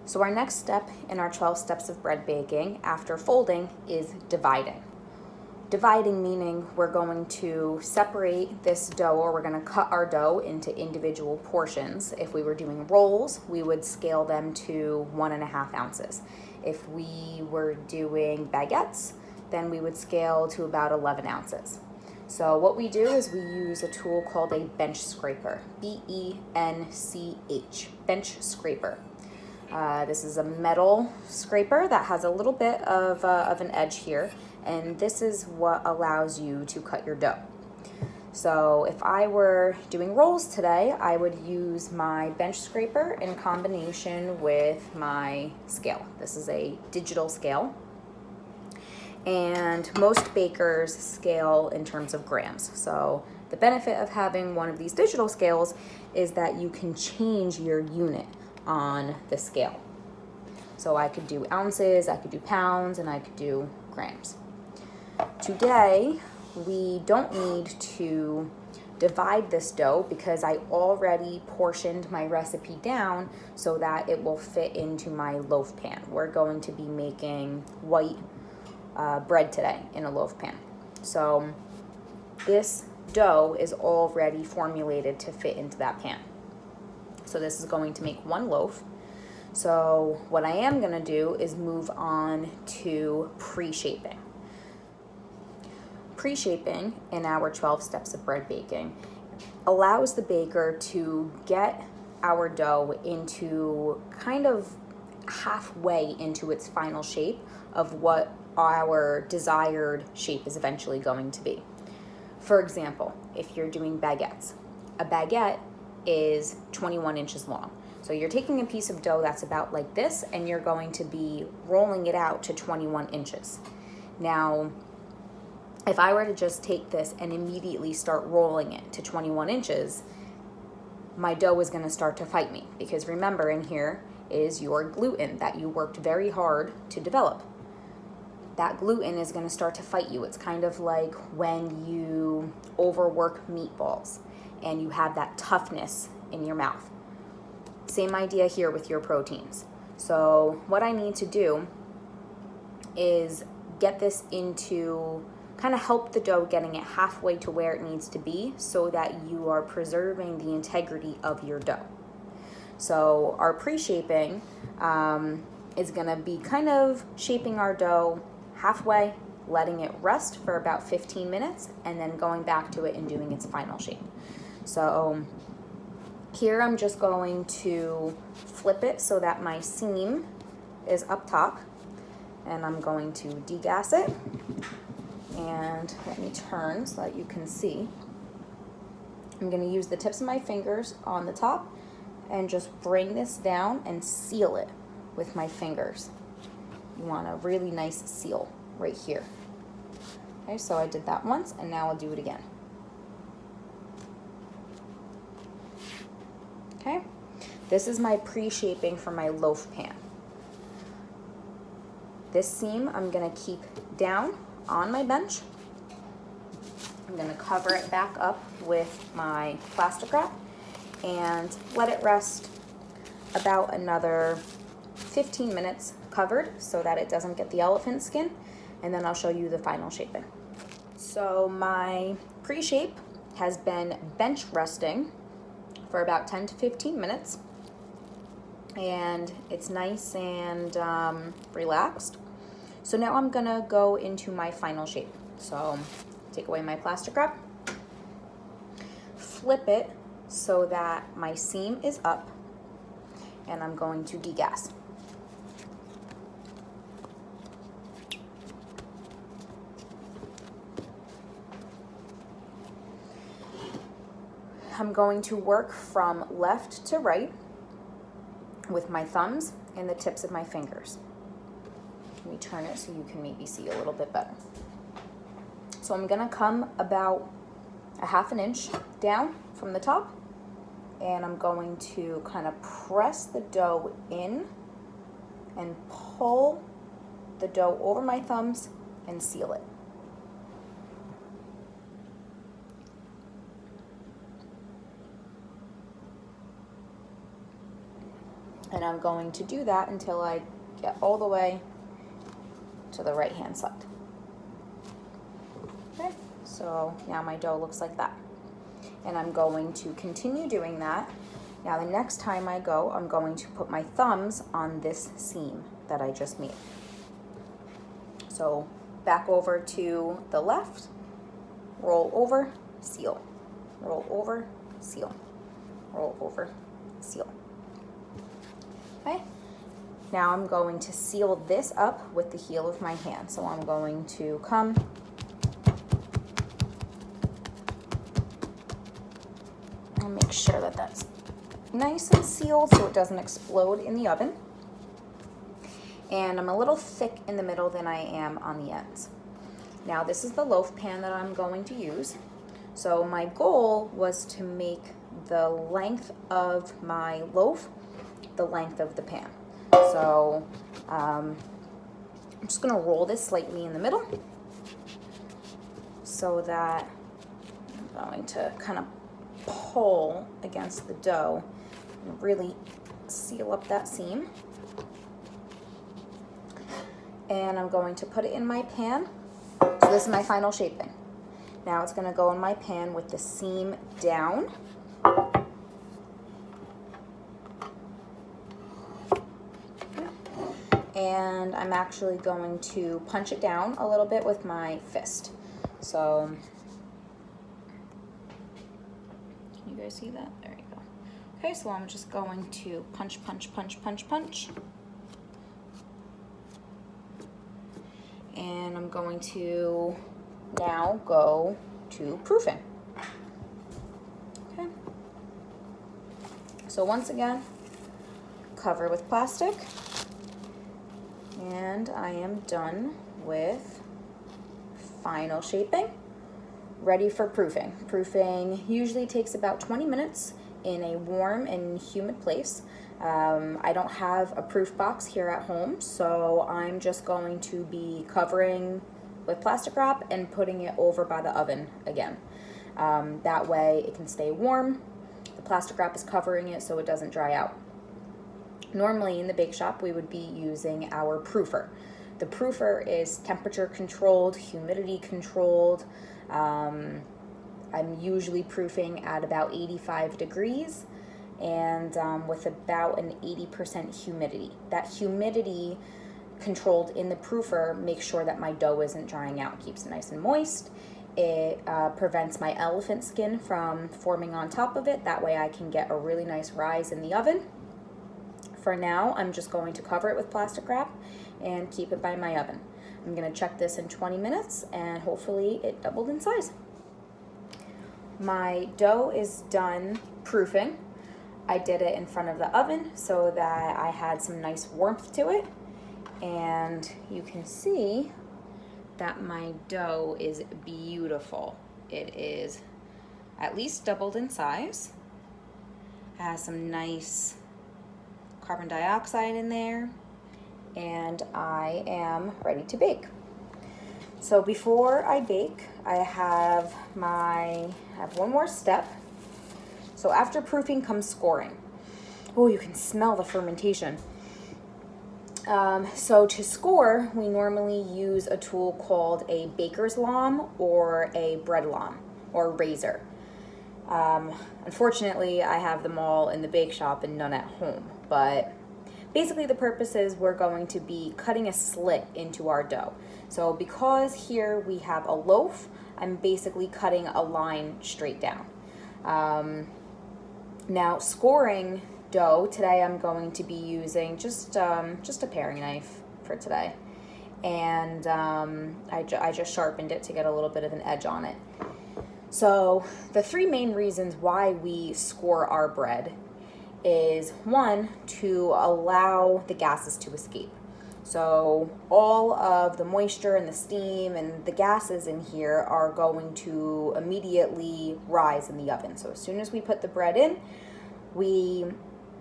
So our next step in our 12 steps of bread baking after folding is dividing. Dividing meaning we're going to separate this dough, or we're going to cut our dough into individual portions. If we were doing rolls, we would scale them to 1.5 ounces. If we were doing baguettes, then we would scale to about 11 ounces. So what we do is we use a tool called a bench scraper, B-E-N-C-H, bench scraper. This is a metal scraper that has a little bit of an edge here, and this is what allows you to cut your dough. So if I were doing rolls today, I would use my bench scraper in combination with my scale. This is a digital scale, and most bakers scale in terms of grams. So the benefit of having one of these digital scales is that you can change your unit on the scale. So I could do ounces, I could do pounds, and I could do grams. Today, we don't need to divide this dough because I already portioned my recipe down so that it will fit into my loaf pan. We're going to be making white bread today in a loaf pan. So this dough is already formulated to fit into that pan. So this is going to make one loaf. So what I am going to do is move on to pre-shaping. Pre-shaping in our 12 steps of bread baking allows the baker to get our dough into kind of halfway into its final shape of what our desired shape is eventually going to be. For example, if you're doing baguettes, a baguette is 21 inches long. So you're taking a piece of dough that's about like this, and you're going to be rolling it out to 21 inches. Now, if I were to just take this and immediately start rolling it to 21 inches, my dough is going to start to fight me, because remember, in here is your gluten that you worked very hard to develop. That gluten is going to start to fight you. It's kind of like when you overwork meatballs and you have that toughness in your mouth. Same idea here with your proteins. So what I need to do is get this into, kind of help the dough getting it halfway to where it needs to be so that you are preserving the integrity of your dough. So our pre-shaping is going to be kind of shaping our dough halfway, letting it rest for about 15 minutes, and then going back to it and doing its final shape. So here I'm just going to flip it so that my seam is up top, and I'm going to degas it, and let me turn so that you can see. I'm going to use the tips of my fingers on the top and just bring this down and seal it with my fingers. You want a really nice seal right here. Okay, so I did that once, and now I'll do it again. Okay, this is my pre-shaping for my loaf pan. This seam I'm going to keep down on my bench. I'm going to cover it back up with my plastic wrap and let it rest about another 15 minutes covered so that it doesn't get the elephant skin, and then I'll show you the final shaping. So my pre-shape has been bench resting for about 10 to 15 minutes, and it's nice and relaxed. So now I'm gonna go into my final shape. So take away my plastic wrap, flip it so that my seam is up, and I'm going to degas. I'm going to work from left to right with my thumbs and the tips of my fingers. Let me turn it so you can maybe see a little bit better. So I'm gonna come about a half an inch down from the top, and I'm going to kind of press the dough in and pull the dough over my thumbs and seal it. And I'm going to do that until I get all the way to the right hand side. Okay, so now my dough looks like that. And I'm going to continue doing that. Now the next time I go, I'm going to put my thumbs on this seam that I just made. So back over to the left, roll over, seal, roll over, seal, roll over, seal. Okay, now I'm going to seal this up with the heel of my hand. So I'm going to come and make sure that that's nice and sealed so it doesn't explode in the oven. And I'm a little thick in the middle than I am on the ends. Now this is the loaf pan that I'm going to use. So my goal was to make the length of my loaf the length of the pan. So I'm just gonna roll this slightly in the middle so that I'm going to kind of pull against the dough and really seal up that seam. And I'm going to put it in my pan. So this is my final shaping. Now it's going to go in my pan with the seam down. And I'm actually going to punch it down a little bit with my fist. So, can you guys see that? There you go. Okay, so I'm just going to punch, punch, punch, punch, punch. And I'm going to now go to proofing. Okay. So once again, cover with plastic. And I am done with final shaping, ready for proofing. Proofing usually takes about 20 minutes in a warm and humid place. I don't have a proof box here at home, so I'm just going to be covering with plastic wrap and putting it over by the oven again. That way it can stay warm. The plastic wrap is covering it so it doesn't dry out. Normally in the bake shop, we would be using our proofer. The proofer is temperature controlled, humidity controlled. I'm usually proofing at about 85 degrees and with about an 80% humidity. That humidity controlled in the proofer makes sure that my dough isn't drying out, keeps it nice and moist. It prevents my elephant skin from forming on top of it. That way I can get a really nice rise in the oven. For now, I'm just going to cover it with plastic wrap and keep it by my oven. I'm going to check this in 20 minutes and hopefully it doubled in size. My dough is done proofing. I did it in front of the oven so that I had some nice warmth to it. And you can see that my dough is beautiful. It is at least doubled in size. It has some nice carbon dioxide in there, and I am ready to bake. So before I bake, I have one more step. So after proofing comes scoring. Oh, you can smell the fermentation. So to score, we normally use a tool called a baker's lom or a bread lom or razor. Unfortunately, I have them all in the bake shop and none at home. But basically the purpose is we're going to be cutting a slit into our dough. So because here we have a loaf, I'm basically cutting a line straight down. Now scoring dough, today I'm going to be using just a paring knife for today. And I just sharpened it to get a little bit of an edge on it. So the three main reasons why we score our bread is one, to allow the gases to escape. So all of the moisture and the steam and the gases in here are going to immediately rise in the oven. So as soon as we put the bread in, we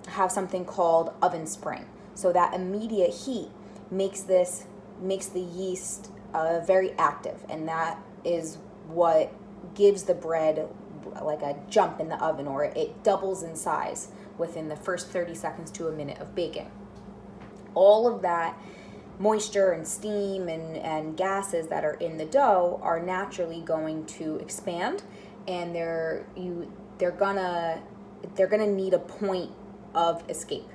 have something called oven spring. So that immediate heat makes the yeast very active, and that is what gives the bread like a jump in the oven, or it doubles in size within the first 30 seconds to a minute of baking. All of that moisture and steam and gases that are in the dough are naturally going to expand, and they're gonna need a point of escape.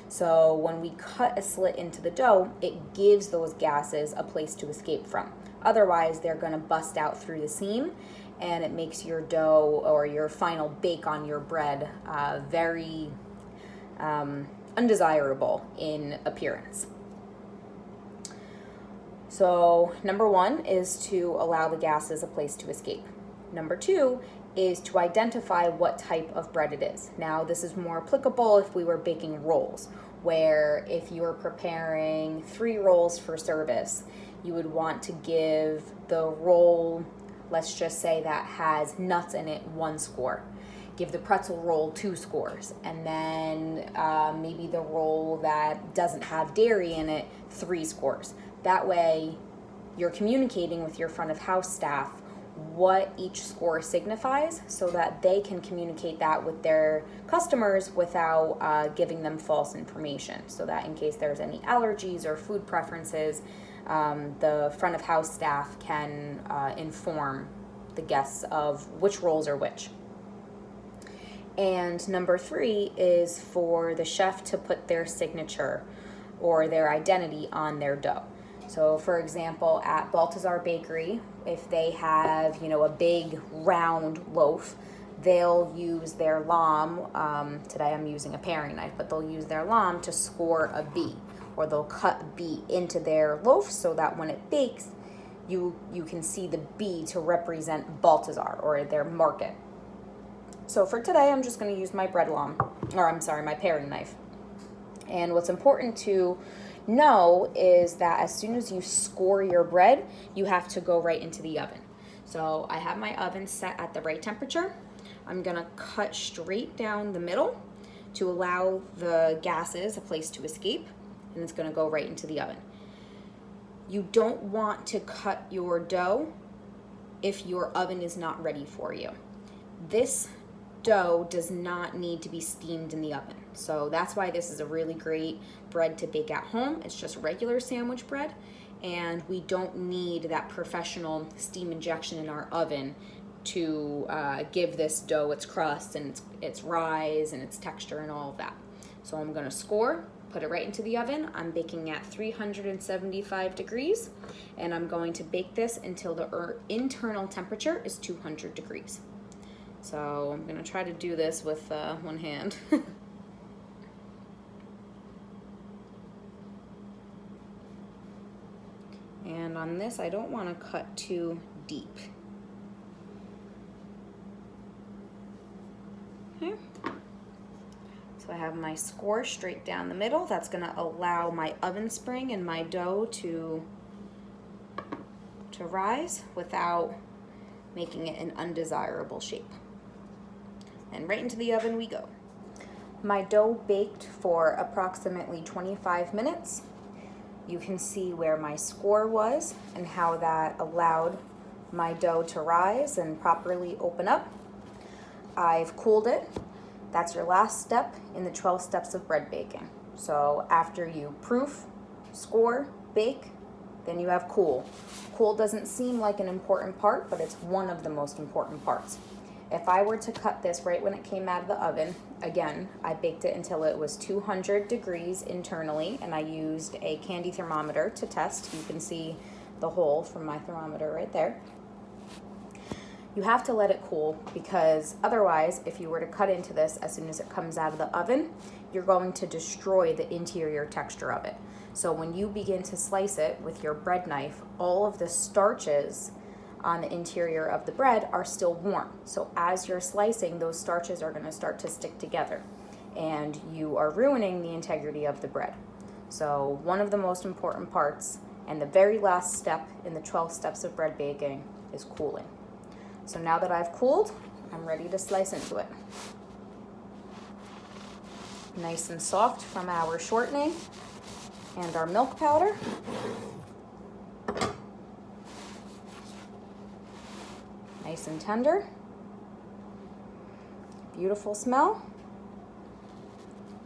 So when we cut a slit into the dough, it gives those gases a place to escape from. Otherwise, they're gonna bust out through the seam, and it makes your dough or your final bake on your bread very undesirable in appearance. So number one is to allow the gases a place to escape. Number two is to identify what type of bread it is. Now, this is more applicable if we were baking rolls, where if you were preparing 3 rolls for service, you would want to give the roll, let's just say that has nuts in it, 1 score. Give the pretzel roll 2 scores, and then maybe the roll that doesn't have dairy in it, 3 scores. That way, you're communicating with your front of house staff what each score signifies, so that they can communicate that with their customers without giving them false information, so that in case there's any allergies or food preferences, the front of house staff can inform the guests of which rolls are which. And number 3 is for the chef to put their signature or their identity on their dough. So for example, at Balthazar Bakery, if they have, a big round loaf, they'll use their lame, today I'm using a paring knife, but they'll use their lame to score a B, or they'll cut a B into their loaf so that when it bakes, you can see the B to represent Balthazar or their market. So for today, I'm just going to use my my paring knife. And what's important to know is that as soon as you score your bread, you have to go right into the oven. So I have my oven set at the right temperature. I'm gonna cut straight down the middle to allow the gases a place to escape, and it's gonna go right into the oven. You don't want to cut your dough if your oven is not ready for you. This dough does not need to be steamed in the oven. So that's why this is a really great bread to bake at home. It's just regular sandwich bread, and we don't need that professional steam injection in our oven to give this dough its crust and its rise and its texture and all of that. So I'm gonna score, put it right into the oven. I'm baking at 375 degrees, and I'm going to bake this until the internal temperature is 200 degrees. So I'm gonna try to do this with one hand. And on this, I don't want to cut too deep. Okay. So I have my score straight down the middle. That's gonna allow my oven spring and my dough to rise without making it an undesirable shape. And right into the oven we go. My dough baked for approximately 25 minutes. You can see where my score was and how that allowed my dough to rise and properly open up. I've cooled it. That's your last step in the 12 steps of bread baking. So after you proof, score, bake, then you have cool. Cool doesn't seem like an important part, but it's one of the most important parts. If I were to cut this right when it came out of the oven, again, I baked it until it was 200 degrees internally, and I used a candy thermometer to test. You can see the hole from my thermometer right there. You have to let it cool, because otherwise, if you were to cut into this as soon as it comes out of the oven, you're going to destroy the interior texture of it. So when you begin to slice it with your bread knife, all of the starches on the interior of the bread are still warm. So as you're slicing, those starches are going to start to stick together, and you are ruining the integrity of the bread. So one of the most important parts, and the very last step in the 12 steps of bread baking, is cooling. So now that I've cooled, I'm ready to slice into it. Nice and soft from our shortening and our milk powder. Nice and tender. beautiful smell.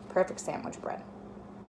Perfect sandwich bread.